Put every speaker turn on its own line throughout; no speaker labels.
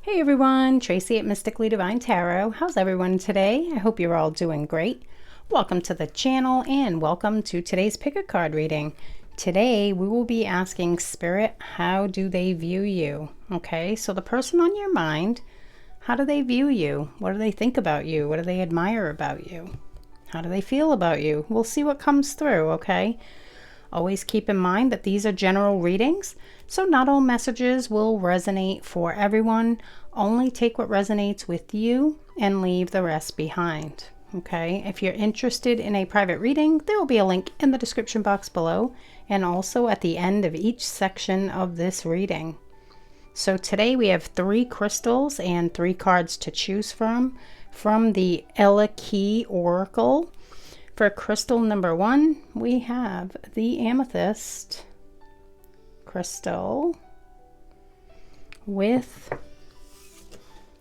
Hey everyone, Tracy at Mystically Divine Tarot. How's everyone today? I hope you're all doing great. Welcome to the channel and welcome to today's pick a card reading. Today we will be asking Spirit, how do they view you? Okay, so the person on your mind, how do they view you? What do they think about you? What do they admire about you? How do they feel about you? We'll see what comes through, okay? Always keep in mind that these are general readings, so not all messages will resonate for everyone. Only take what resonates with you and leave the rest behind. Okay, if you're interested in a private reading, there will be a link in the description box below and also at the end of each section of this reading. So today we have 3 crystals and 3 cards to choose from the Elle Oracle. For crystal number 1, we have the amethyst crystal with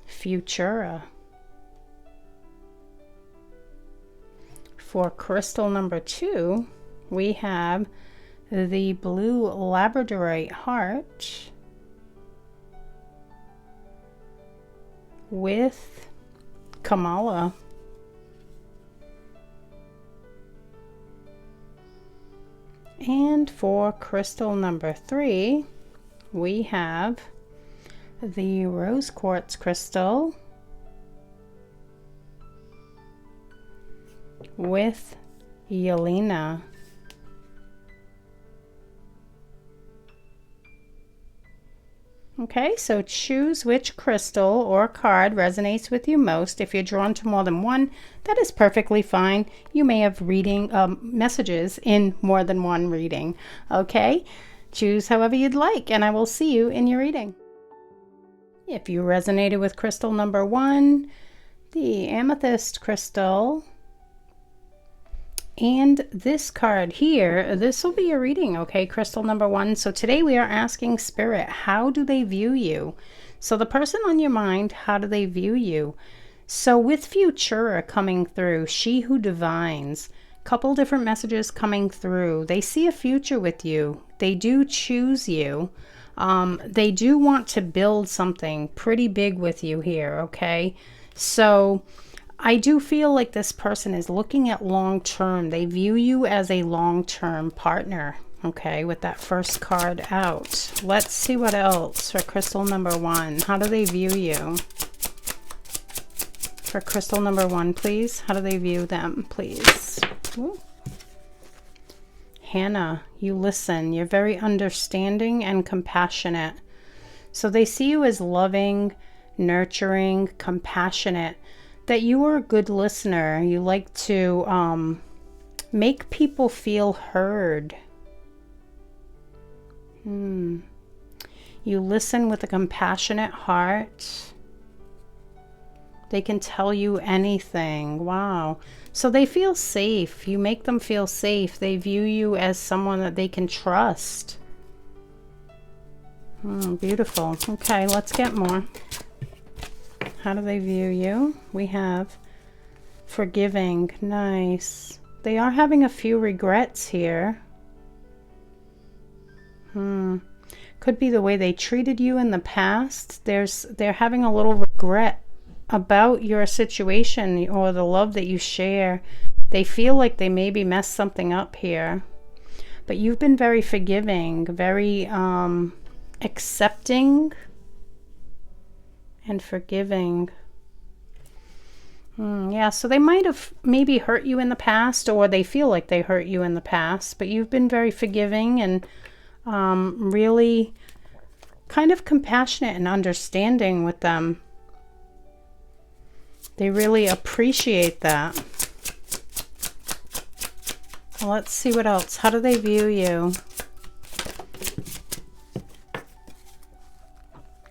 Futura. For crystal number 2, we have the blue labradorite heart with Kamala. And for crystal number 3, we have the rose quartz crystal with Yelena. Okay, so choose which crystal or card resonates with you most. If you're drawn to more than one, that is perfectly fine. You may have reading messages in more than one reading. Okay, choose however you'd like, and I will see you in your reading. If you resonated with crystal number 1, the amethyst crystal, and this card here, this will be your reading, okay, crystal number 1. So today we are asking Spirit, how do they view you? So the person on your mind, how do they view you? So with Futura coming through, she who divines, couple different messages coming through. They see a future with you. They do choose you. They do want to build something pretty big with you here, okay? So I do feel like this person is looking at long term. They view you as a long-term partner, okay, with that first card out. Let's see what else for crystal number 1. How do they view you? For crystal number 1, please. How do they view them, please? Ooh. Hannah, you listen. You're very understanding and compassionate. So they see you as loving, nurturing, compassionate, that you are a good listener. You like to make people feel heard. You listen with a compassionate heart. They can tell you anything. Wow. So they feel safe. You make them feel safe. They view you as someone that they can trust. Beautiful. Okay, let's get more. How do they view you? We have forgiving. Nice. They are having a few regrets here. Could be the way they treated you in the past. They're having a little regret about your situation or the love that you share. They feel like they maybe messed something up here. But you've been very forgiving, very accepting and forgiving. Yeah, so they might have maybe hurt you in the past, or they feel like they hurt you in the past, but you've been very forgiving and really kind of compassionate and understanding with them. They really appreciate that. Let's see what else. How do they view you?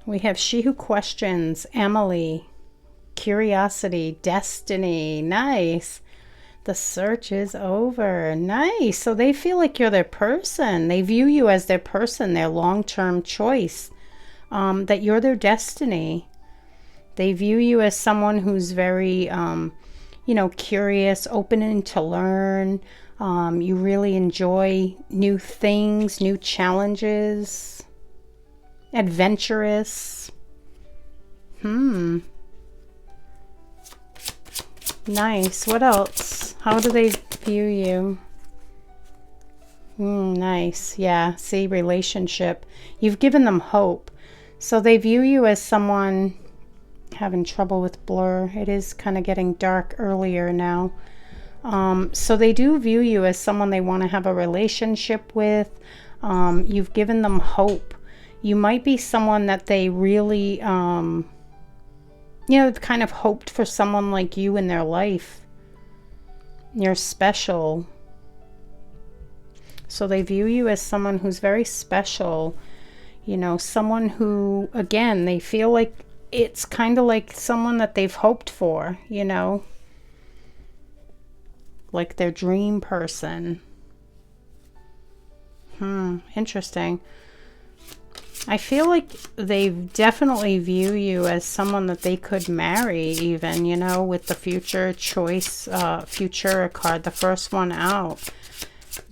We have she who questions, Emily, curiosity, destiny. Nice. The search is over. Nice. So they feel like you're their person. They view you as their person, their long-term choice, that you're their destiny. They view you as someone who's very, curious, open to learn. You really enjoy new things, new challenges. Adventurous. Nice. What else? How do they view you? Nice. Yeah. See, relationship. You've given them hope. So they view you as someone having trouble with blur. It is kind of getting dark earlier now. So they do view you as someone they want to have a relationship with. You've given them hope. You might be someone that they really, kind of hoped for someone like you in their life. You're special. So they view you as someone who's very special. Someone who, again, they feel like it's kind of like someone that they've hoped for, like their dream person. Interesting. I feel like they definitely view you as someone that they could marry even, with the future choice, future card, the first one out.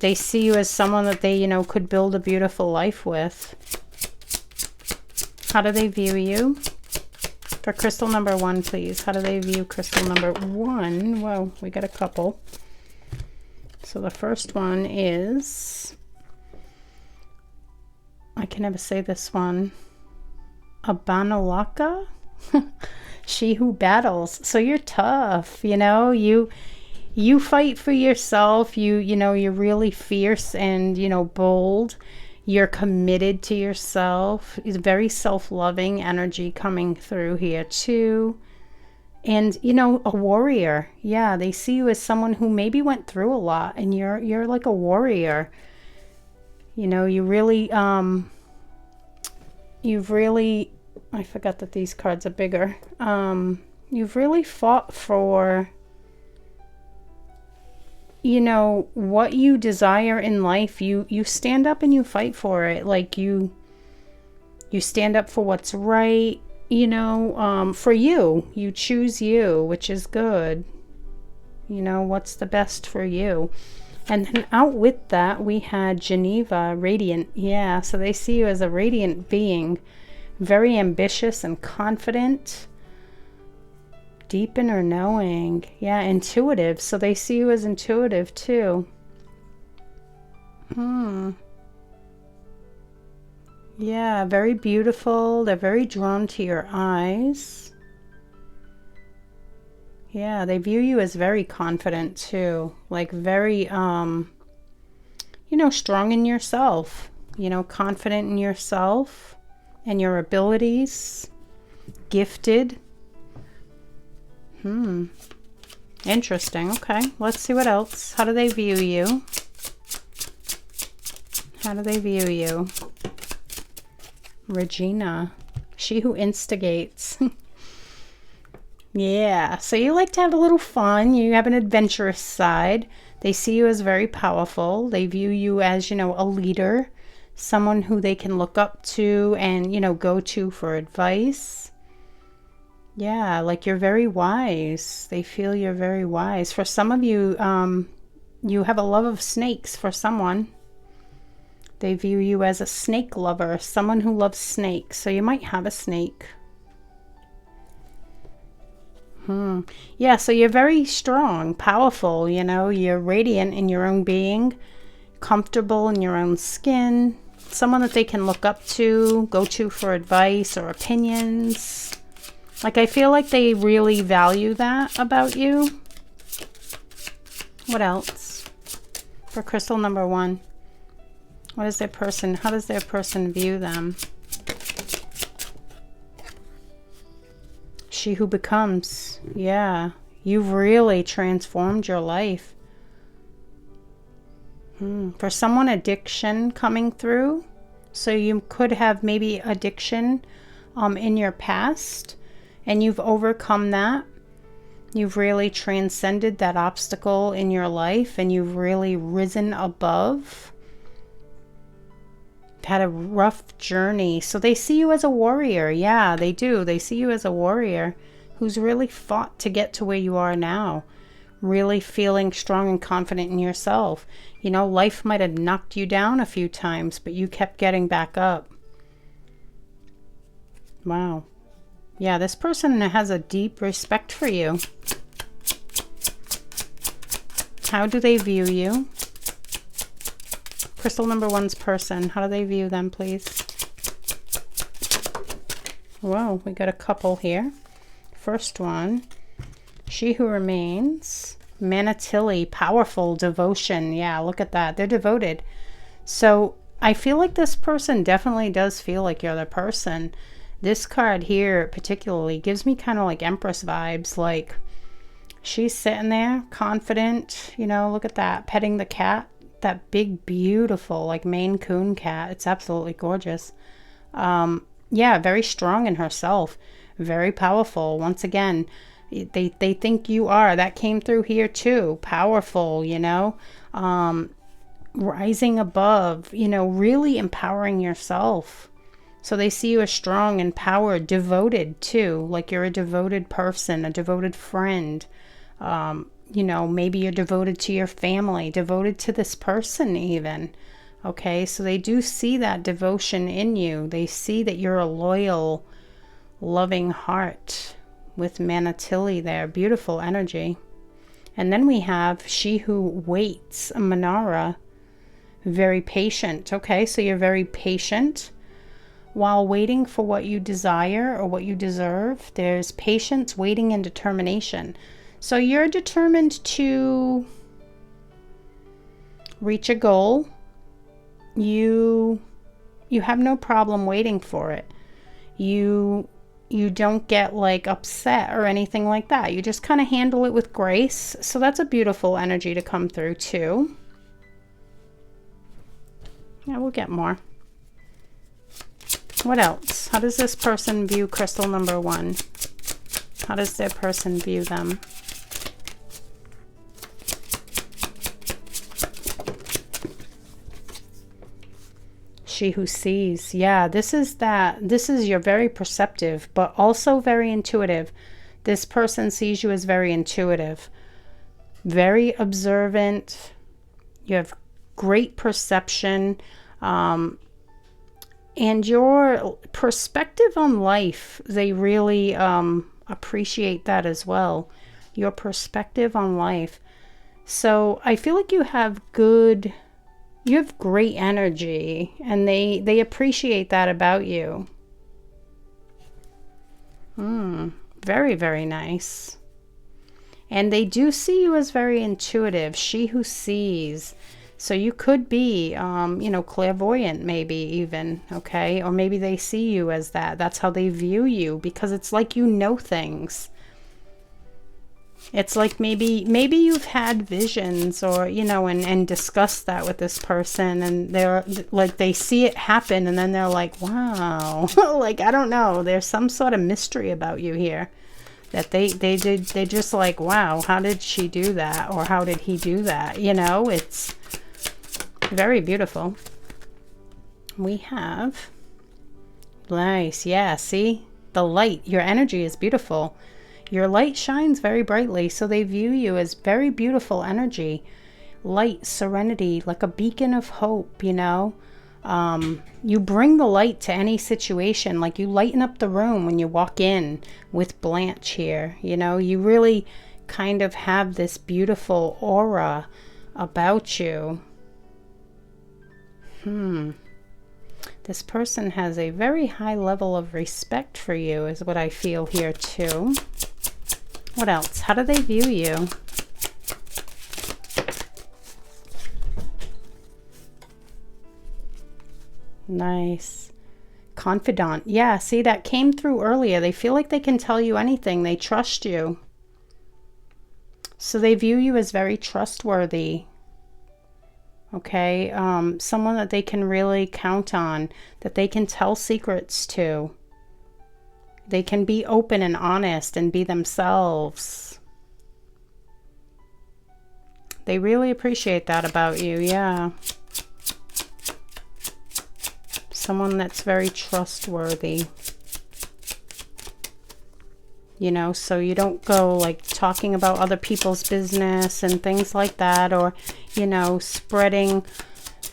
They see you as someone that they, could build a beautiful life with. How do they view you? For crystal number 1, please. How do they view crystal number 1? Well, we got a couple. So the first one is, I can never say this one, Abanalaka? She who battles. So you're tough, you fight for yourself. You're really fierce and, bold. You're committed to yourself. It's very self-loving energy coming through here too. And, a warrior. Yeah, they see you as someone who maybe went through a lot, and you're like a warrior. You really, I forgot that these cards are bigger. You've really fought for, what you desire in life. You stand up and you fight for it. Like you stand up for what's right, for you choose you, which is good. What's the best for you. And then out with that, we had Geneva, radiant. Yeah, so they see you as a radiant being, very ambitious and confident, deep inner knowing. Yeah, intuitive. So they see you as intuitive too. Yeah, very beautiful. They're very drawn to your eyes. Yeah, they view you as very confident too. Like very, strong in yourself. Confident in yourself and your abilities. Gifted. Interesting. Okay, let's see what else. How do they view you? How do they view you? Regina, she who instigates. Yeah, so you like to have a little fun. You have an adventurous side. They see you as very powerful. They view you as, a leader, someone who they can look up to and, go to for advice. Yeah, like you're very wise. They feel you're very wise. For some of you, you have a love of snakes for someone. They view you as a snake lover, someone who loves snakes. So you might have a snake. Yeah, so you're very strong, powerful, you're radiant in your own being, comfortable in your own skin, someone that they can look up to, go to for advice or opinions. Like, I feel like they really value that about you. What else? For crystal number 1. What is their person? How does their person view them? She who becomes. Yeah. You've really transformed your life. For someone, addiction coming through. So you could have maybe addiction in your past. And you've overcome that. You've really transcended that obstacle in your life. And you've really risen above. Had a rough journey. So they see you as a warrior. Yeah, they do. They see you as a warrior who's really fought to get to where you are now. Really feeling strong and confident in yourself. Life might have knocked you down a few times, but you kept getting back up. Wow. Yeah, this person has a deep respect for you. How do they view you? Crystal number 1's person. How do they view them, please? Whoa, we got a couple here. First one, she who remains. Manatili, powerful, devotion. Yeah, look at that. They're devoted. So I feel like this person definitely does feel like you're the person. This card here particularly gives me kind of like Empress vibes. Like she's sitting there confident, you know, look at that, petting the cat. That big, beautiful, like Maine Coon cat. It's absolutely gorgeous. Yeah, very strong in herself. Very powerful. Once again, they think you are. That came through here too. Powerful, you know. Rising above, you know, really empowering yourself. So they see you as strong, empowered, devoted too. Like you're a devoted person, a devoted friend. You know, maybe you're devoted to your family, devoted to this person even. Okay, so they do see that devotion in you. They see that you're a loyal, loving heart with Manatili there. Beautiful energy. And then we have she who waits, Manara. Very patient. Okay, so you're very patient while waiting for what you desire or what you deserve. There's patience, waiting, and determination. So you're determined to reach a goal. You have no problem waiting for it. You don't get like upset or anything like that. You just kind of handle it with grace. So that's a beautiful energy to come through too. Yeah, we'll get more. What else? How does this person view crystal number 1? How does their person view them? She who sees. Yeah, this is you're very perceptive, but also very intuitive. This person sees you as very intuitive, very observant. You have great perception, and your perspective on life, they really appreciate that as well. Your perspective on life. So I feel like you have great energy, and they appreciate that about you. Very, very nice. And they do see you as very intuitive. She who sees. So you could be, you know, clairvoyant maybe even, okay? Or maybe they see you as that. That's how they view you, because it's like you know things. It's like maybe you've had visions, or, you know, and discussed that with this person, and they're like, they see it happen, and then they're like, wow. Like, I don't know. There's some sort of mystery about you here that they just like, wow, how did she do that? Or how did he do that? You know, it's very beautiful. We have, nice. Yeah, see the light, your energy is beautiful. Your light shines very brightly, so they view you as very beautiful energy. Light, serenity, like a beacon of hope, you know. You bring the light to any situation, like you lighten up the room when you walk in with Blanche here, you know. You really kind of have this beautiful aura about you. This person has a very high level of respect for you, is what I feel here too. What else? How do they view you? Nice. Confidant. Yeah, see, that came through earlier. They feel like they can tell you anything. They trust you. So they view you as very trustworthy. Okay? Someone that they can really count on, that they can tell secrets to. They can be open and honest and be themselves. They really appreciate that about you, yeah. Someone that's very trustworthy. You know, so you don't go like talking about other people's business and things like that, or, you know, spreading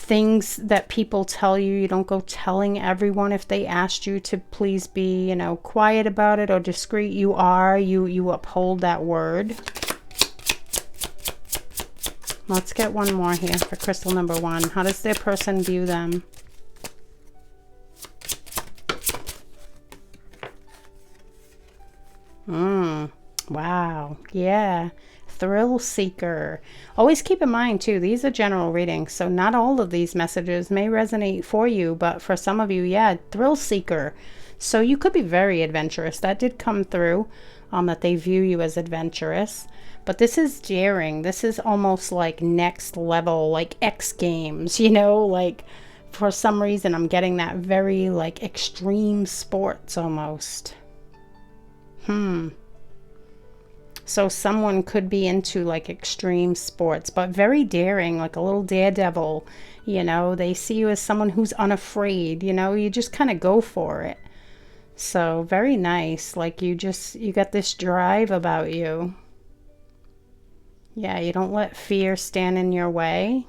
things that people tell you, you don't go telling everyone if they asked you to please be, you know, quiet about it or discreet. You are, you uphold that word. Let's get one more here for crystal number 1. How does their person view them? Wow. Yeah. Thrill seeker. Always keep in mind too, these are general readings, so not all of these messages may resonate for you, but for some of you, yeah, thrill seeker. So you could be very adventurous. That did come through, that they view you as adventurous. But this is daring. This is almost like next level, like X Games, you know, like for some reason I'm getting that very like extreme sports almost. So someone could be into like extreme sports, but very daring, like a little daredevil, you know. They see you as someone who's unafraid, you know, you just kind of go for it. So very nice. Like you got this drive about you. Yeah, you don't let fear stand in your way,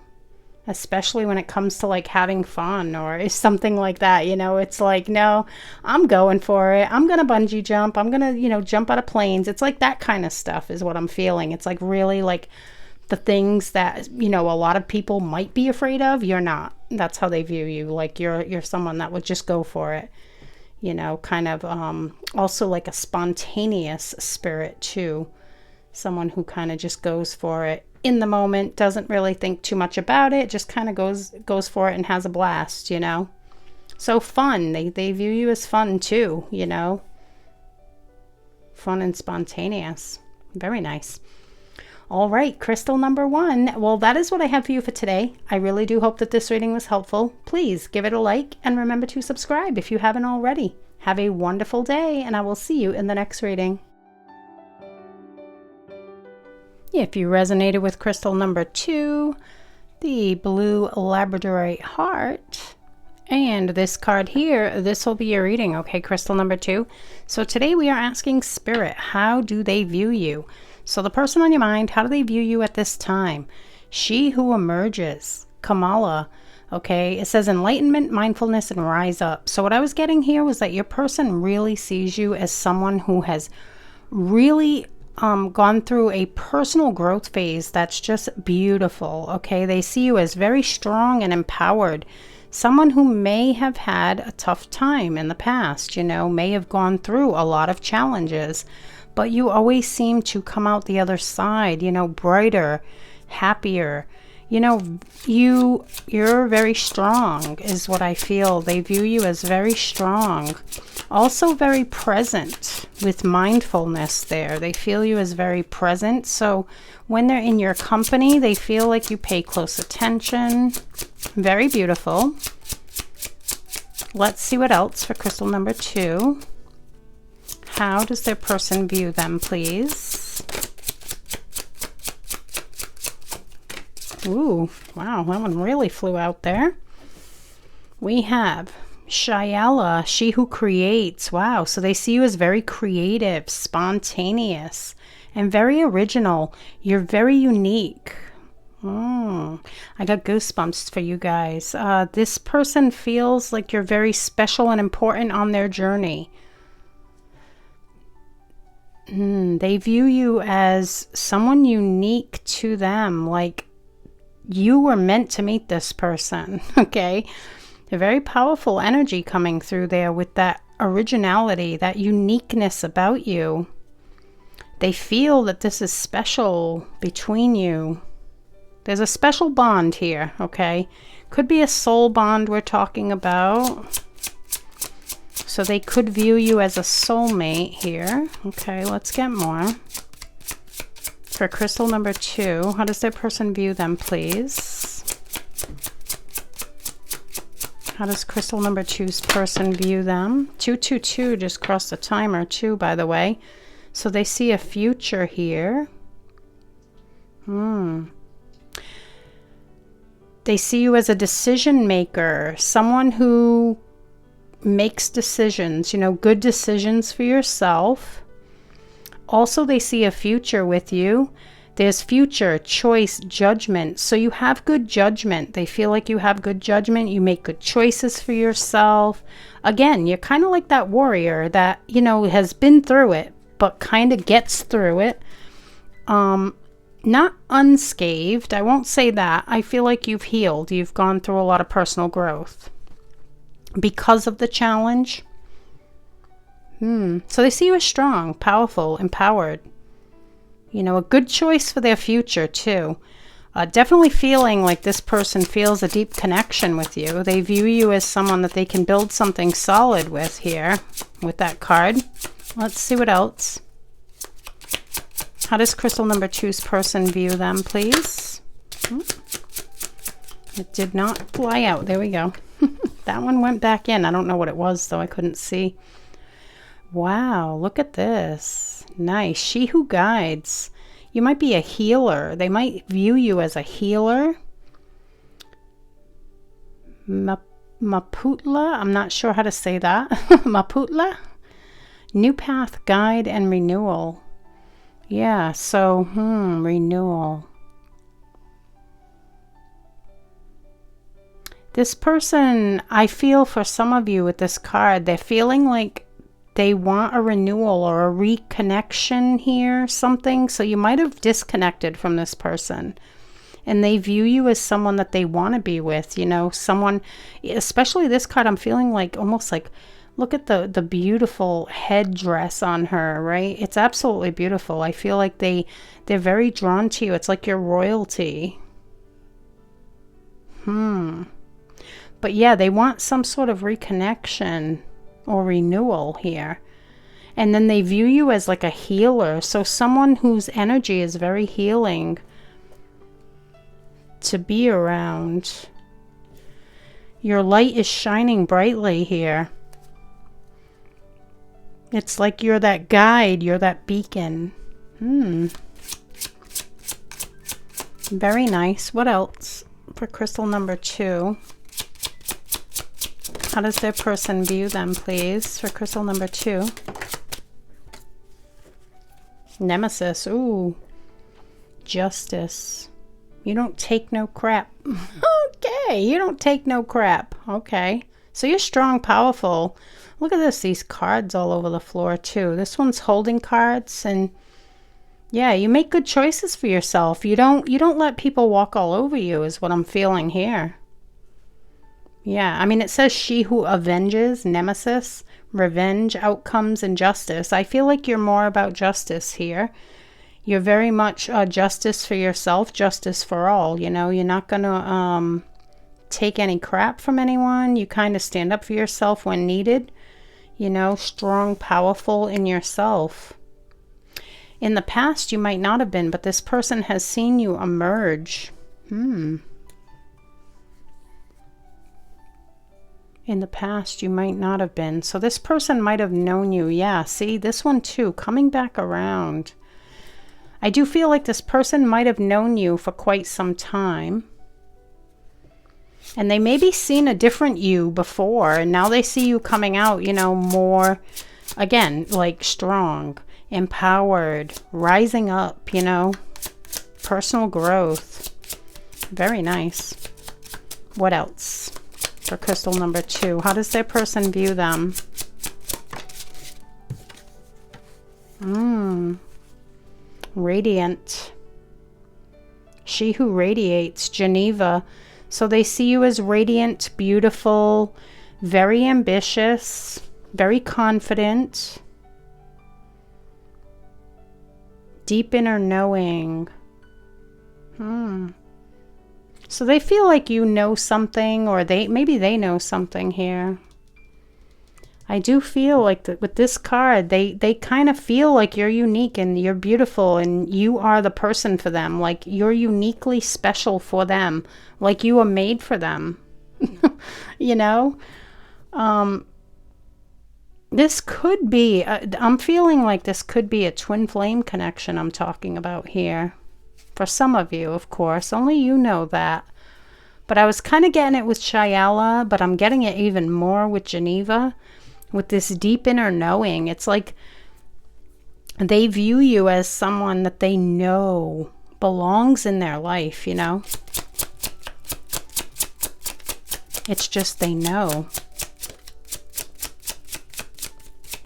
especially when it comes to like having fun or something like that, you know. It's like, no, I'm going for it. I'm gonna bungee jump. I'm gonna, you know, jump out of planes. It's like that kind of stuff is what I'm feeling. It's like really like the things that, you know, a lot of people might be afraid of, you're not. That's how they view you. Like you're someone that would just go for it, you know, kind of also like a spontaneous spirit too. Someone who kind of just goes for it in the moment, doesn't really think too much about it, just kind of goes for it and has a blast, you know. So fun, they view you as fun too, you know. Fun and spontaneous. Very nice. All right, crystal number 1. Well, that is what I have for you for today. I really do hope that this reading was helpful. Please give it a like and remember to subscribe if you haven't already. Have a wonderful day, and I will see you in the next reading. If you resonated with crystal number 2, the blue labradorite heart, and this card here, this will be your reading, okay, crystal number 2. So today we are asking Spirit, how do they view you? So the person on your mind, how do they view you at this time? She who emerges, Kamala, okay, it says enlightenment, mindfulness, and rise up. So what I was getting here was that your person really sees you as someone who has really gone through a personal growth phase that's just beautiful, okay? They see you as very strong and empowered. Someone who may have had a tough time in the past, you know, may have gone through a lot of challenges, but you always seem to come out the other side, you know, brighter, happier. You know, you're very strong is what I feel. They view you as very strong. Also very present with mindfulness there. They feel you as very present. So when they're in your company, they feel like you pay close attention. Very beautiful. Let's see what else for crystal number 2. How does their person view them, please? Ooh, wow, that one really flew out there. We have Shayala, she who creates. Wow, so they see you as very creative, spontaneous, and very original. You're very unique. I got goosebumps for you guys. This person feels like you're very special and important on their journey. They view you as someone unique to them, like you were meant to meet this person, okay? A very powerful energy coming through there with that originality, that uniqueness about you. They feel that this is special between you. There's a special bond here, okay? Could be a soul bond we're talking about. So they could view you as a soulmate here. Okay, let's get more. For crystal number 2, how does their person view them, please? How does crystal number 2's person view them? 222 just crossed the timer too, by the way. So they see a future here. They see you as a decision maker, someone who makes decisions, you know, good decisions for yourself. Also, they see a future with you. There's future, choice, judgment. So you have good judgment. They feel like you have good judgment. You make good choices for yourself. Again, you're kind of like that warrior that, you know, has been through it, but kind of gets through it. Not unscathed. I won't say that. I feel like you've healed. You've gone through a lot of personal growth because of the challenge. So they see you as strong, powerful, empowered. You know, a good choice for their future too. Definitely feeling like this person feels a deep connection with you. They view you as someone that they can build something solid with here, with that card. Let's see what else. How does crystal number 2's person view them, please? It did not fly out. There we go. That one went back in. I don't know what it was, though. I couldn't see. Wow, look at this. Nice. She who guides. You might be a healer. They might view you as a healer. Maputla. I'm not sure how to say that. Maputla. New path, guide, and renewal. Yeah, so, renewal. This person, I feel for some of you with this card, they're feeling like they want a renewal or a reconnection here, something. So you might have disconnected from this person. And they view you as someone that they want to be with, you know, someone, especially this card, I'm feeling like almost like, look at the beautiful headdress on her, right? It's absolutely beautiful. I feel like they're very drawn to you. It's like your royalty. But yeah, they want some sort of reconnection or renewal here. And then they view you as like a healer. So someone whose energy is very healing to be around. Your light is shining brightly here. It's like you're that guide, you're that beacon. Very nice. What else for crystal number 2? How does their person view them, please, for crystal number 2? Nemesis. Ooh. Justice. You don't take no crap. Okay, you don't take no crap. Okay. So you're strong, powerful. Look at this, these cards all over the floor too. This one's holding cards, and yeah, you make good choices for yourself. You don't let people walk all over you is what I'm feeling here. Yeah, I mean, it says she who avenges, nemesis, revenge, outcomes, and justice. I feel like you're more about justice here. You're very much justice for yourself, justice for all. You know, you're not going to take any crap from anyone. You kind of stand up for yourself when needed. You know, strong, powerful in yourself. In the past, you might not have been, but this person has seen you emerge. In the past, you might not have been. So this person might have known you. Yeah, see, this one too, coming back around. I do feel like this person might have known you for quite some time. And they maybe seen a different you before, and now they see you coming out, you know, more, again, like strong, empowered, rising up, you know, personal growth. Very nice. What else for crystal number 2? How does their person view them? Radiant. She who radiates, Geneva. So they see you as radiant, beautiful, very ambitious, very confident, deep inner knowing. So they feel like you know something, or maybe they know something here. I do feel like that with this card, they kind of feel like you're unique and you're beautiful and you are the person for them. Like you're uniquely special for them. Like you were made for them. You know? This could be, I'm feeling like this could be a twin flame connection I'm talking about here. For some of you, of course. Only you know that. But I was kind of getting it with Shayala, but I'm getting it even more with Geneva. With this deep inner knowing. It's like they view you as someone that they know belongs in their life, you know. It's just they know.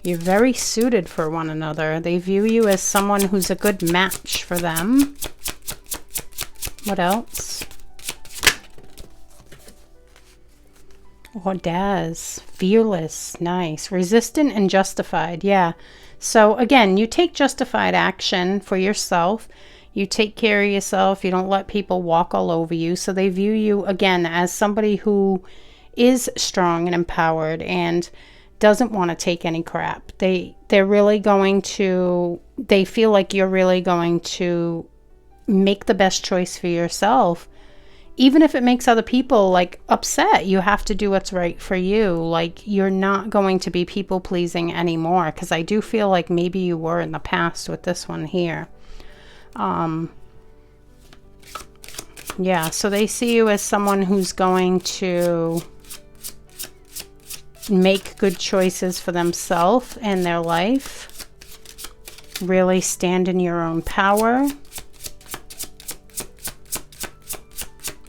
You're very suited for one another. They view you as someone who's a good match for them. What else? Audacious, fearless, nice. Resistant and justified, yeah. So again, you take justified action for yourself. You take care of yourself. You don't let people walk all over you. So they view you, again, as somebody who is strong and empowered and doesn't want to take any crap. They're really going to, they feel like you're really going to make the best choice for yourself. Even if it makes other people like upset, you have to do what's right for you. Like, you're not going to be people pleasing anymore, because I do feel like maybe you were in the past with this one here. Yeah, so they see you as someone who's going to make good choices for themselves and their life. Really stand in your own power.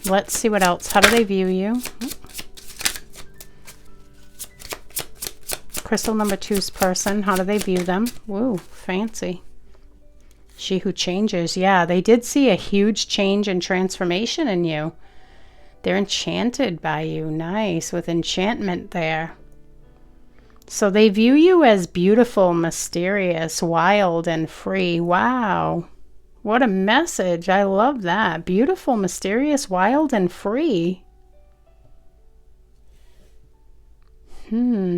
Let's see what else. How do they view you? Crystal number 2's person. How do they view them? Woo, fancy. She who changes. Yeah, they did see a huge change and transformation in you. They're enchanted by you. Nice, with enchantment there. So they view you as beautiful, mysterious, wild, and free. Wow. What a message. I love that. Beautiful, mysterious, wild, and free.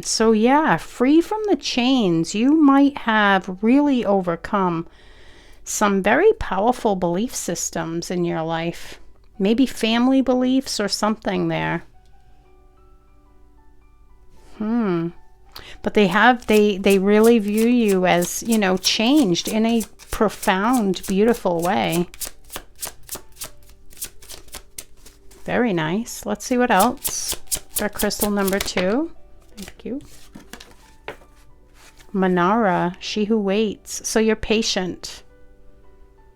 So yeah, free from the chains. You might have really overcome some very powerful belief systems in your life. Maybe family beliefs or something there. But they really view you as, you know, changed in a profound, beautiful way. Very nice. Let's see what else. For crystal number 2. Thank you. Manara, she who waits. So you're patient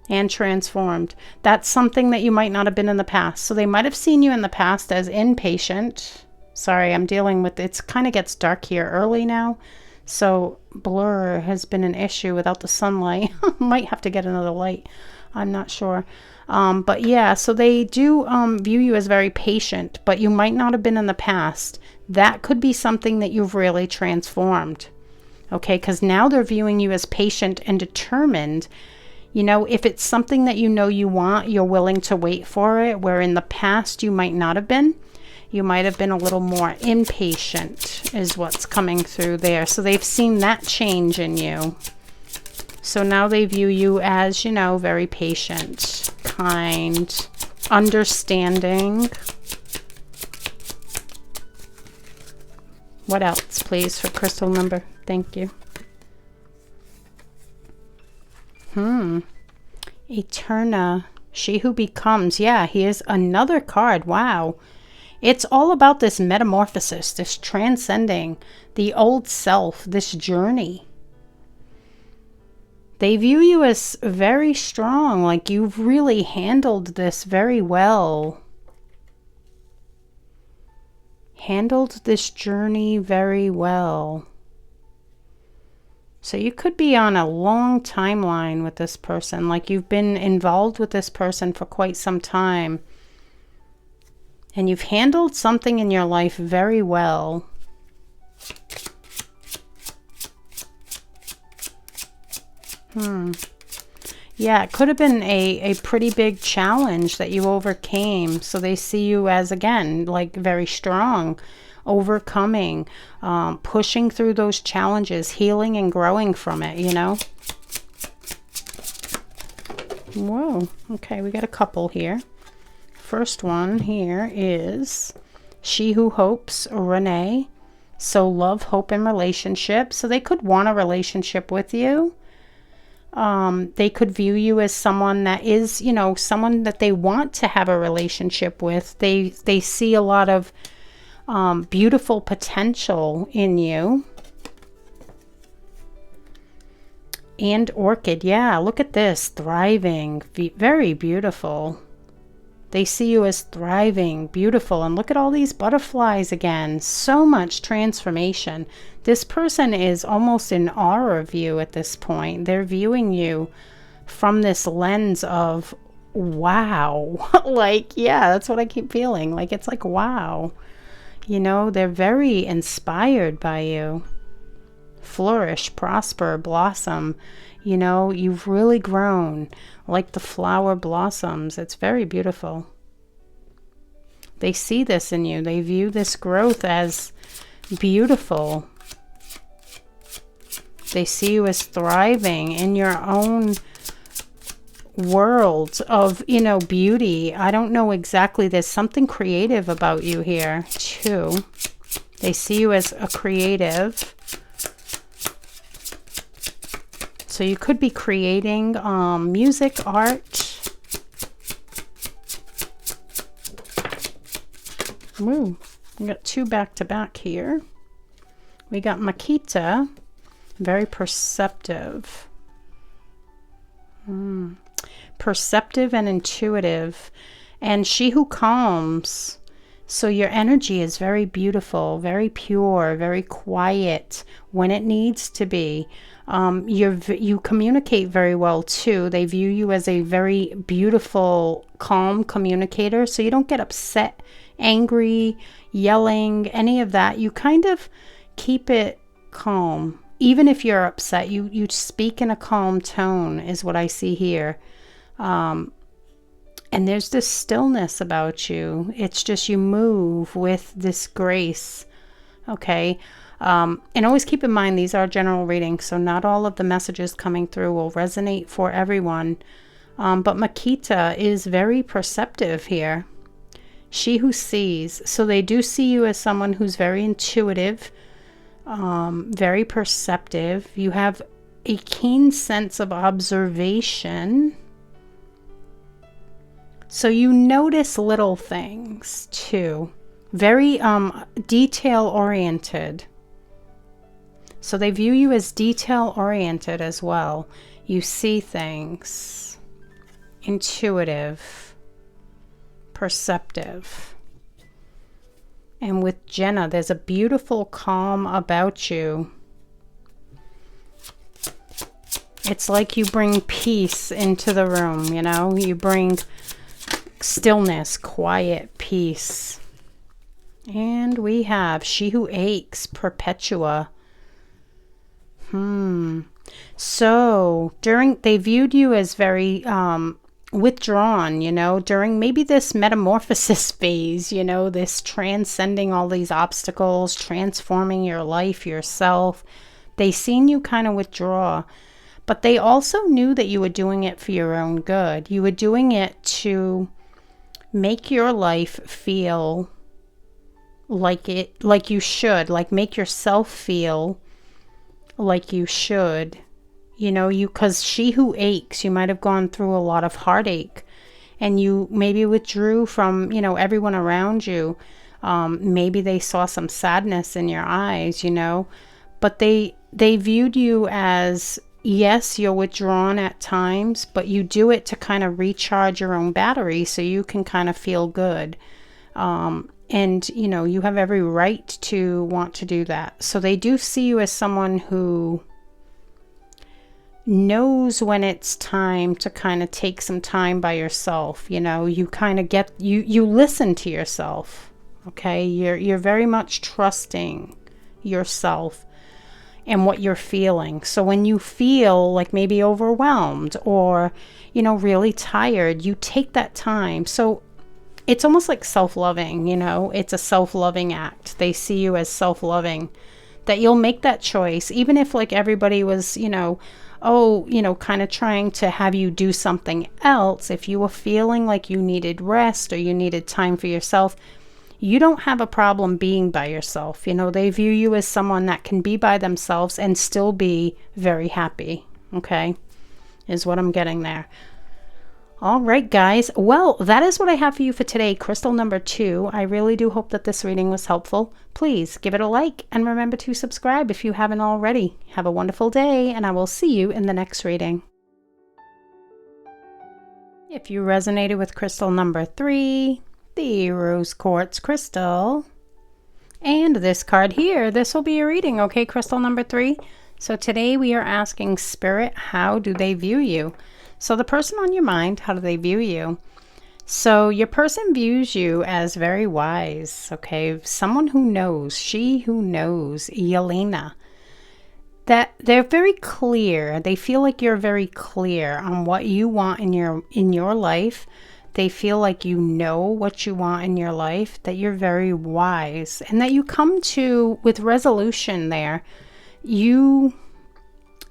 and transformed. That's something that you might not have been in the past. So they might have seen you in the past as impatient. Sorry, I'm dealing with, it kind of gets dark here early now. So blur has been an issue without the sunlight. Might have to get another light. I'm not sure. But yeah, so they do view you as very patient, but you might not have been in the past. That could be something that you've really transformed. Okay, because now they're viewing you as patient and determined. You know, if it's something that you know you want, you're willing to wait for it, where in the past you might not have been. You might have been a little more impatient is what's coming through there. So they've seen that change in you. So now they view you as, you know, very patient, kind, understanding. What else, please, for crystal number? Thank you. Eterna, she who becomes. Yeah, here's another card. Wow. It's all about this metamorphosis, this transcending the old self, this journey. They view you as very strong, like you've really handled this very well. Handled this journey very well. So you could be on a long timeline with this person, like you've been involved with this person for quite some time. And you've handled something in your life very well. Yeah, it could have been a pretty big challenge that you overcame. So they see you as, again, like very strong, overcoming, pushing through those challenges, healing and growing from it, you know? Whoa, okay, we got a couple here. First one here is She Who Hopes, Renee. So love, hope, and relationship. So they could want a relationship with you. They could view you as someone that is, you know, someone that they want to have a relationship with. They see a lot of beautiful potential in you. And orchid, yeah, look at this, thriving, very beautiful. They see you as thriving, beautiful, and look at all these butterflies again. So much transformation. This person is almost in awe of you at this point. They're viewing you from this lens of, wow. Like, yeah, that's what I keep feeling. Like, it's like, wow. You know, they're very inspired by you. Flourish, prosper, blossom. You know, you've really grown like the flower blossoms. It's very beautiful. They see this in you. They view this growth as beautiful. They see you as thriving in your own world of, you know, beauty. I don't know exactly. There's something creative about you here, too. They see you as a creative. So you could be creating music, art. Ooh, we got two back to back here. We got Makita, very perceptive. Perceptive and intuitive. And she who calms. So your energy is very beautiful, very pure, very quiet when it needs to be. You communicate very well too. They view you as a very beautiful, calm communicator. So you don't get upset, angry, yelling, any of that. You kind of keep it calm. Even if you're upset, you speak in a calm tone is what I see here. And there's this stillness about you. It's just you move with this grace. Okay. And always keep in mind, these are general readings, so not all of the messages coming through will resonate for everyone. But Makita is very perceptive here. She who sees. So they do see you as someone who's very intuitive, very perceptive. You have a keen sense of observation. So you notice little things too. Very detail oriented. So they view you as detail oriented as well. You see things. Intuitive. Perceptive. And with Jenna, there's a beautiful calm about you. It's like you bring peace into the room, you know? You bring stillness, quiet, peace. And we have She Who Aches, Perpetua. So they viewed you as very withdrawn, you know, during maybe this metamorphosis phase, you know, this transcending all these obstacles, transforming your life, yourself. They seen you kind of withdraw, but they also knew that you were doing it for your own good. You were doing it to make your life feel like you should, like make yourself feel like you should, you know, because She Who Aches, you might have gone through a lot of heartache and you maybe withdrew from, you know, everyone around you. Maybe they saw some sadness in your eyes, you know, but they viewed you as, yes, you're withdrawn at times, but you do it to kind of recharge your own battery so you can kind of feel good. And, you know, you have every right to want to do that. So they do see you as someone who knows when it's time to kind of take some time by yourself. You know, you kind of you listen to yourself. Okay. You're very much trusting yourself and what you're feeling. So when you feel like maybe overwhelmed or, you know, really tired, you take that time. So it's almost like self-loving, you know, it's a self-loving act. They see you as self-loving, that you'll make that choice, even if like everybody was, you know, kind of trying to have you do something else. If you were feeling like you needed rest or you needed time for yourself, you don't have a problem being by yourself. You know, they view you as someone that can be by themselves and still be very happy. Okay, is what I'm getting there. All right, guys. Well, that is what I have for you for today, crystal number 2. I really do hope that this reading was helpful. Please give it a like and remember to subscribe if you haven't already. Have a wonderful day, and I will see you in the next reading. If you resonated with crystal number 3, the rose quartz crystal, and this card here, this will be a reading, okay, crystal number 3? So today we are asking Spirit, how do they view you? So the person on your mind, how do they view you? So your person views you as very wise, okay? Someone who knows, she who knows, Yelena. That they're very clear. They feel like you're very clear on what you want in your life. They feel like you know what you want in your life, that you're very wise, and that you come to with resolution there. You're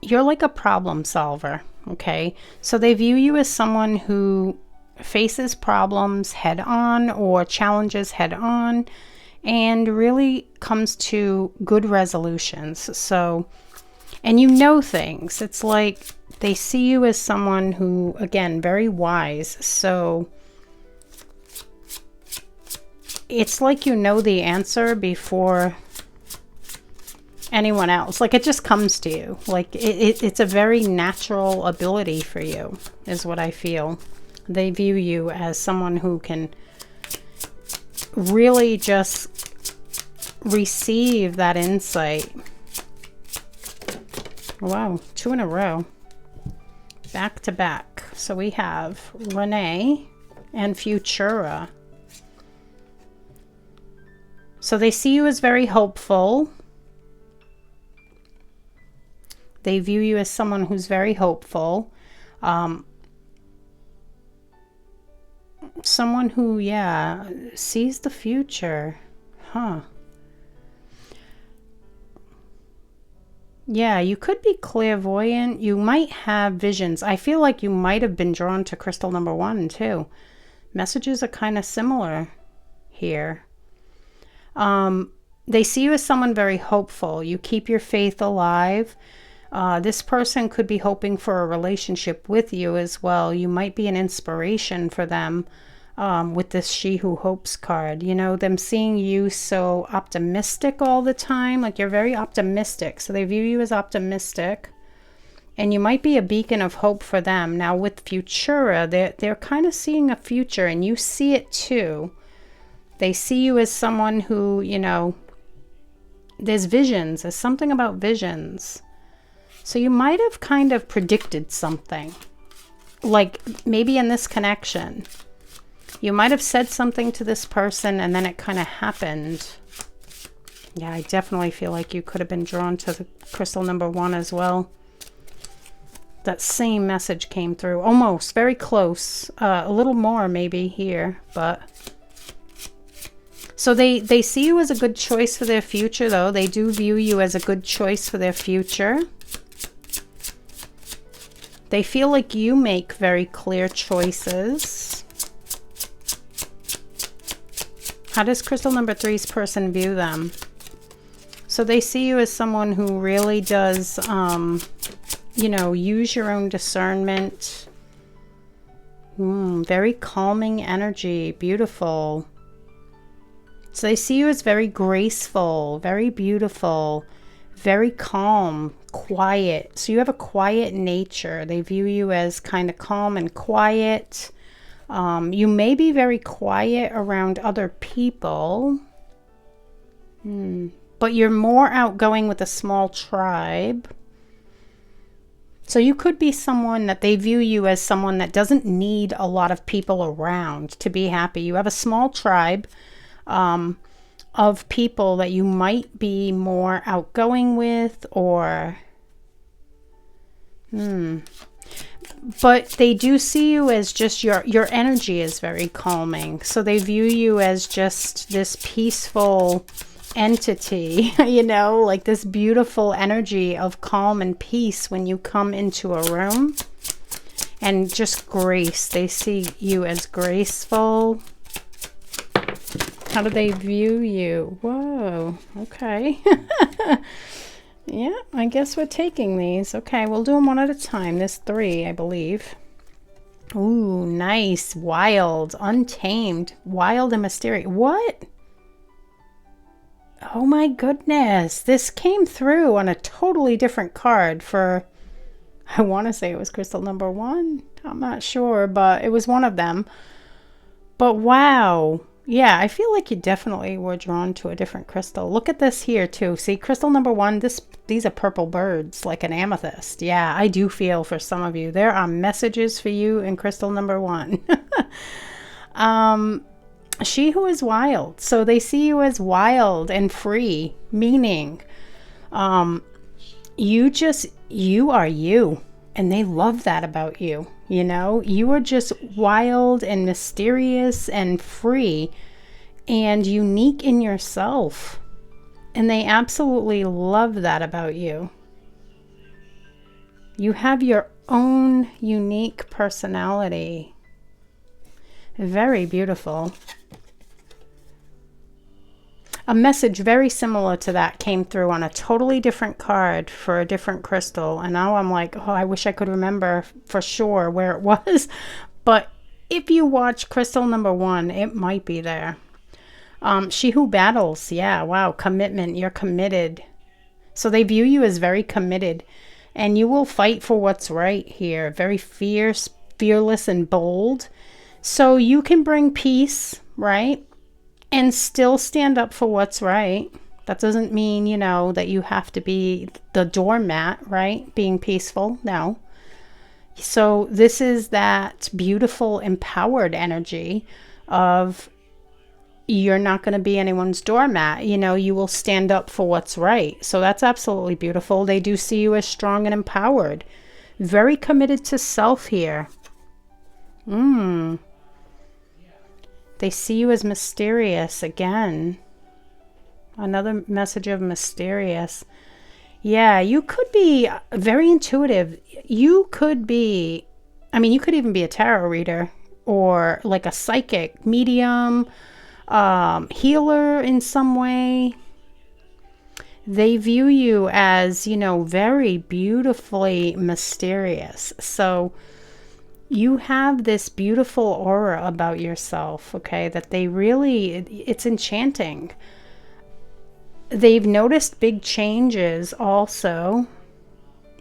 like a problem solver. Okay, so they view you as someone who faces problems head on or challenges head on and really comes to good resolutions. So, and you know things. It's like they see you as someone who, again, very wise. So it's like you know the answer before anyone else. Like it just comes to you. Like it's a very natural ability for you, is what I feel. They view you as someone who can really just receive that insight. Wow, 2 in a row. Back to back. So we have Renee and Futura. So they see you as very hopeful. They view you as someone who's very hopeful. Someone who, yeah, sees the future. Huh. Yeah, you could be clairvoyant. You might have visions. I feel like you might have been drawn to crystal number 1 too. Messages are kind of similar here. They see you as someone very hopeful. You keep your faith alive. This person could be hoping for a relationship with you as well. You might be an inspiration for them with this She Who Hopes card. You know, them seeing you so optimistic all the time. Like you're very optimistic. So they view you as optimistic. And you might be a beacon of hope for them. Now with Futura, they're kind of seeing a future and you see it too. They see you as someone who, you know, there's visions. There's something about visions. So you might have kind of predicted something, like maybe in this connection, you might have said something to this person and then it kind of happened. Yeah, I definitely feel like you could have been drawn to the crystal number 1 as well. That same message came through, almost very close, a little more maybe here, but so they see you as a good choice for their future though. They do view you as a good choice for their future. They feel like you make very clear choices. How does crystal number 3's person view them? So they see you as someone who really does, you know, use your own discernment. Very calming energy. Beautiful. So they see you as very graceful, very beautiful, very calm, quiet. So you have a quiet nature. They view you as kind of calm and quiet. You may be very quiet around other people, but you're more outgoing with a small tribe. So you could be someone that they view you as someone that doesn't need a lot of people around to be happy. You have a small tribe of people that you might be more outgoing with, or but they do see you as just your energy is very calming. So they view you as just this peaceful entity, you know, like this beautiful energy of calm and peace when you come into a room, and just grace. They see you as graceful. How do they view you? Whoa, okay. Yeah, I guess we're taking these. Okay, we'll do them one at a time. There's 3, I believe. Ooh, nice. Wild, untamed, wild and mysterious. What? Oh my goodness. This came through on a totally different card for, I want to say it was crystal number 1. I'm not sure, but it was one of them. But wow. Yeah, I feel like you definitely were drawn to a different crystal. Look at this here too. See, crystal number 1, these are purple birds, like an amethyst. Yeah, I do feel for some of you. There are messages for you in crystal number 1. She who is wild. So they see you as wild and free, meaning you are you. And they love that about you. You know, you are just wild and mysterious and free and unique in yourself. And they absolutely love that about you. You have your own unique personality. Very beautiful. A message very similar to that came through on a totally different card for a different crystal. And now I'm like, oh, I wish I could remember for sure where it was. But if you watch crystal number 1, it might be there. She who battles. Yeah, wow. Commitment. You're committed. So they view you as very committed. And you will fight for what's right here. Very fierce, fearless, and bold. So you can bring peace, right? And still stand up for what's right. That doesn't mean, you know, that you have to be the doormat, right? Being peaceful. No. So this is that beautiful, empowered energy of you're not going to be anyone's doormat. You know, you will stand up for what's right. So that's absolutely beautiful. They do see you as strong and empowered. Very committed to self here. They see you as mysterious again. Another message of mysterious. Yeah, you could be very intuitive. You could be, I mean, you could even be a tarot reader or like a psychic, medium, healer in some way. They view you as, you know, very beautifully mysterious. So you have this beautiful aura about yourself, okay, that they really, it's enchanting. They've noticed big changes also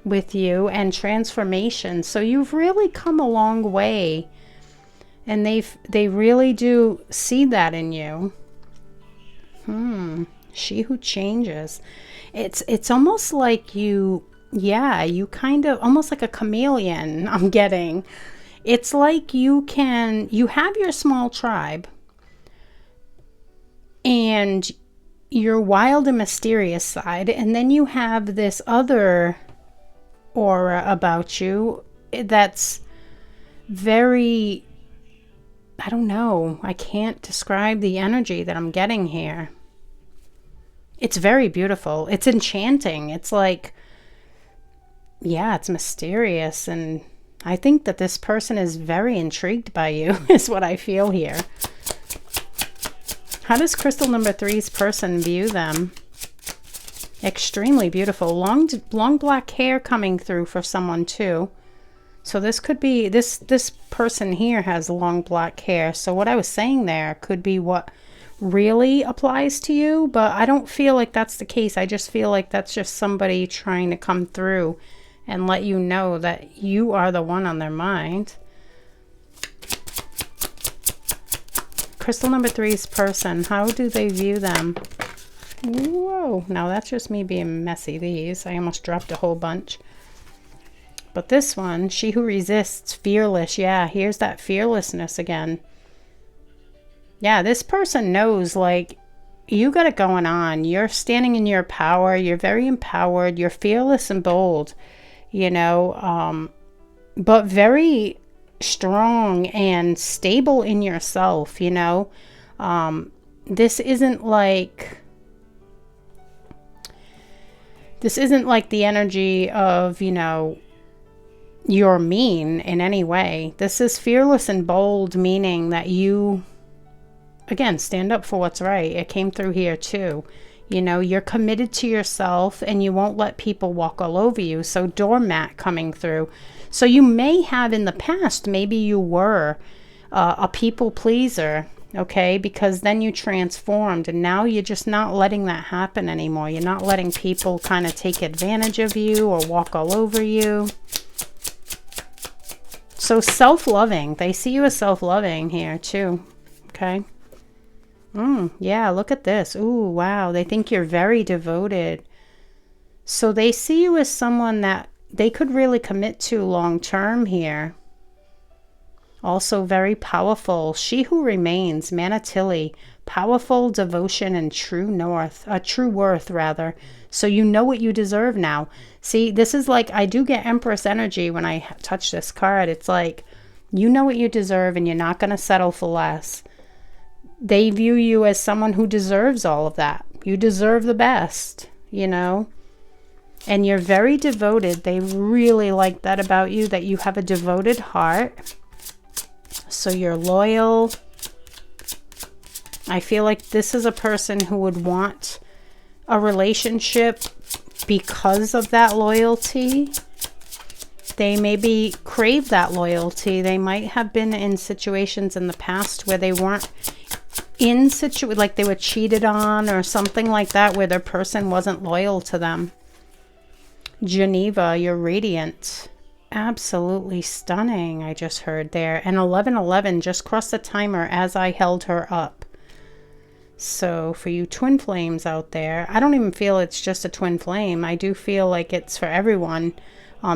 with you and transformation. So you've really come a long way. And they really do see that in you. She who changes. It's almost like you kind of, almost like a chameleon, I'm getting. It's like you have your small tribe and your wild and mysterious side, and then you have this other aura about you that's very, I don't know, I can't describe the energy that I'm getting here. It's very beautiful. It's enchanting. It's like, yeah, it's mysterious, and I think that this person is very intrigued by you, is what I feel here. How does crystal number 3's person view them? Extremely beautiful. Long black hair coming through for someone too. So this could be, this person here has long black hair. So what I was saying there could be what really applies to you, but I don't feel like that's the case. I just feel like that's just somebody trying to come through and let you know that you are the one on their mind. Crystal number 3's person, how do they view them? Whoa, now that's just me being messy, these. I almost dropped a whole bunch. But this one, she who resists, fearless. Yeah, here's that fearlessness again. Yeah, this person knows, like, you got it going on. You're standing in your power. You're very empowered. You're fearless and bold. You know, but very strong and stable in yourself, you know. This isn't like the energy of, you know, you're mean in any way. This is fearless and bold, meaning that you, again, stand up for what's right. It came through here too. You know, you're committed to yourself and you won't let people walk all over you. So doormat coming through. So you may have in the past, maybe you were a people pleaser, okay? Because then you transformed and now you're just not letting that happen anymore. You're not letting people kind of take advantage of you or walk all over you. So self-loving. They see you as self-loving here too, okay? Yeah, look at this. Ooh, wow. They think you're very devoted. So they see you as someone that they could really commit to long term here. Also very powerful. She who remains, Manatili, powerful devotion and true worth rather. So you know what you deserve now. See, this is like, I do get Empress energy when I touch this card. It's like, you know what you deserve and you're not going to settle for less. They view you as someone who deserves all of that. You deserve the best, you know. And you're very devoted. They really like that about you, that you have a devoted heart. So you're loyal. I feel like this is a person who would want a relationship because of that loyalty. They maybe crave that loyalty. They might have been in situations in the past where they weren't like they were cheated on or something like that, where their person wasn't loyal to them. Geneva, you're radiant. Absolutely stunning, I just heard there. And 1111 just crossed the timer as I held her up. So for you twin flames out there, I don't even feel it's just a twin flame. I do feel like it's for everyone.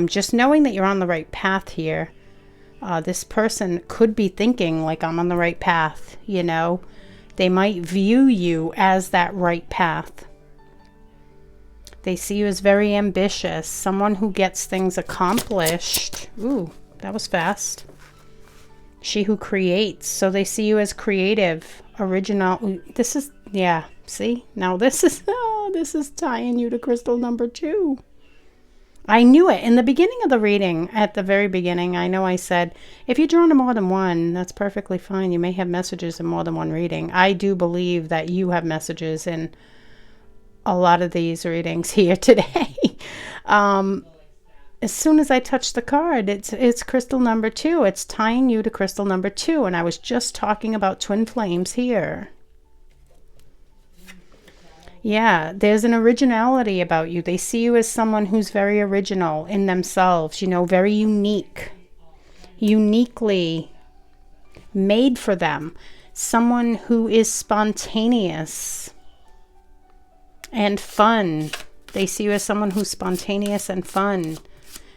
Just knowing that you're on the right path here. This person could be thinking like, I'm on the right path, you know. They might view you as that right path. They see you as very ambitious, someone who gets things accomplished. Ooh, that was fast. She who creates. So they see you as creative, original. This is, yeah, see? Now this is tying you to crystal number 2. I knew it in the beginning of the reading. At the very beginning, I know I said, if you're drawn to more than one, that's perfectly fine. You may have messages in more than one reading. I do believe that you have messages in a lot of these readings here today. As soon as I touch the card, it's crystal number 2. It's tying you to crystal number 2. And I was just talking about twin flames here. Yeah, there's an originality about you. They see you as someone who's very original in themselves, you know, very unique, uniquely made for them. Someone who is spontaneous and fun. They see you as someone who's spontaneous and fun,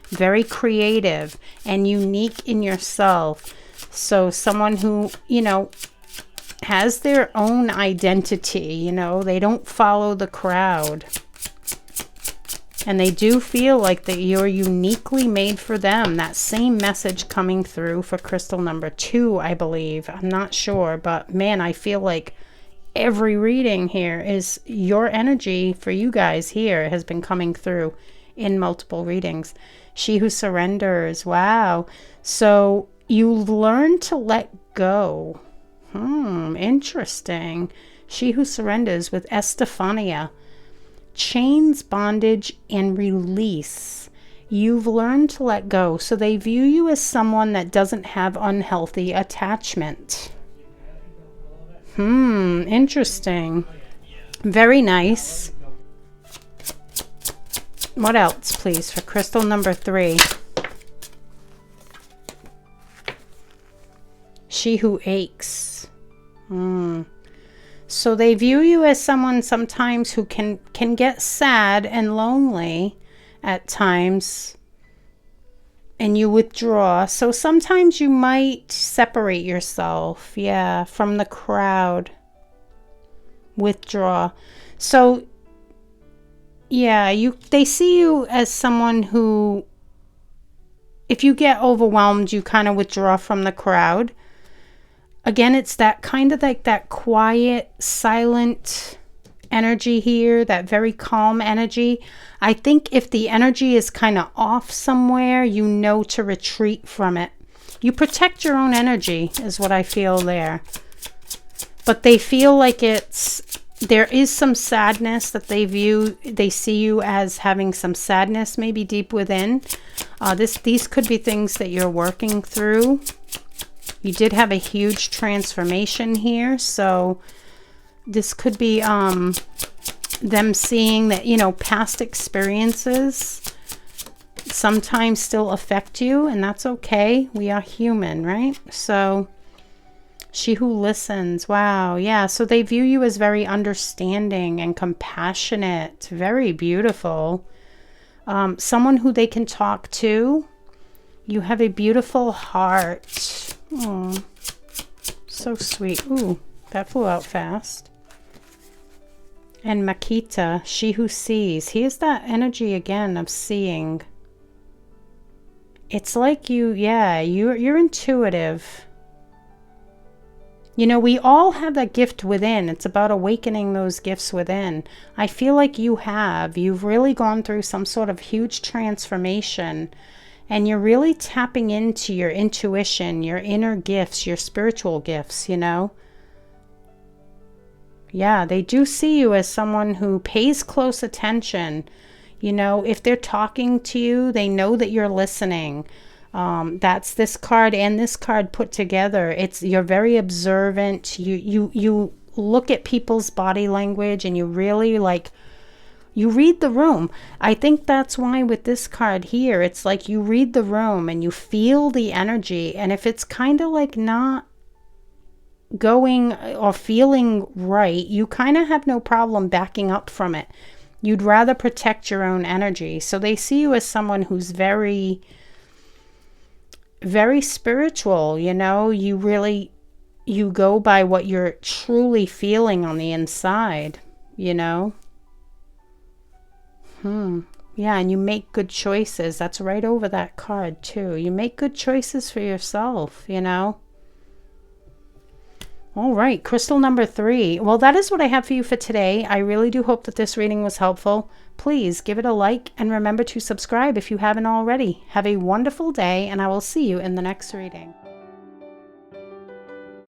very creative and unique in yourself. So someone who, you know, has their own identity, you know, they don't follow the crowd. And they do feel like that you're uniquely made for them. That same message coming through for crystal number 2, I believe. I'm not sure, but man, I feel like every reading here is your energy for you guys here has been coming through in multiple readings. She who surrenders. Wow. So you learn to let go. Interesting. She who surrenders with Estefania. Chains, bondage, and release. You've learned to let go. So they view you as someone that doesn't have unhealthy attachment. Interesting. Very nice. What else, please, for crystal number 3? She who aches. So they view you as someone sometimes who can get sad and lonely at times, and you withdraw. So sometimes you might separate yourself, yeah, from the crowd. Withdraw. So yeah, they see you as someone who, if you get overwhelmed, you kind of withdraw from the crowd. Again, it's that kind of like that quiet, silent energy here, that very calm energy. I think if the energy is kind of off somewhere, you know to retreat from it. You protect your own energy is what I feel there. But they feel like it's there is some sadness that they see you as having some sadness maybe deep within. These could be things that you're working through. You did have a huge transformation here, so this could be them seeing that, you know, past experiences sometimes still affect you, and that's okay. We are human, right? So she who listens. Wow. Yeah. So they view you as very understanding and compassionate. Very beautiful. Someone who they can talk to. You have a beautiful heart. Oh, so sweet. Ooh, that flew out fast. And Makita, she who sees. Here's that energy again of seeing. It's like you're intuitive. You know, we all have that gift within. It's about awakening those gifts within. I feel like you've really gone through some sort of huge transformation, and you're really tapping into your intuition, your inner gifts, your spiritual gifts, you know. Yeah, they do see you as someone who pays close attention. You know, if they're talking to you, they know that you're listening. That's this card and this card put together. You're very observant. You look at people's body language, and you really you read the room. I think that's why with this card here, it's like you read the room and you feel the energy. And if it's kind of like not going or feeling right, you kind of have no problem backing up from it. You'd rather protect your own energy. So they see you as someone who's very, very spiritual. You know, you go by what you're truly feeling on the inside, you know. Yeah, and you make good choices. That's right over that card too. You make good choices for yourself, you know. All right, crystal number 3. Well, that is what I have for you for today. I really do hope that this reading was helpful. Please give it a like and remember to subscribe if you haven't already. Have a wonderful day, and I will see you in the next reading.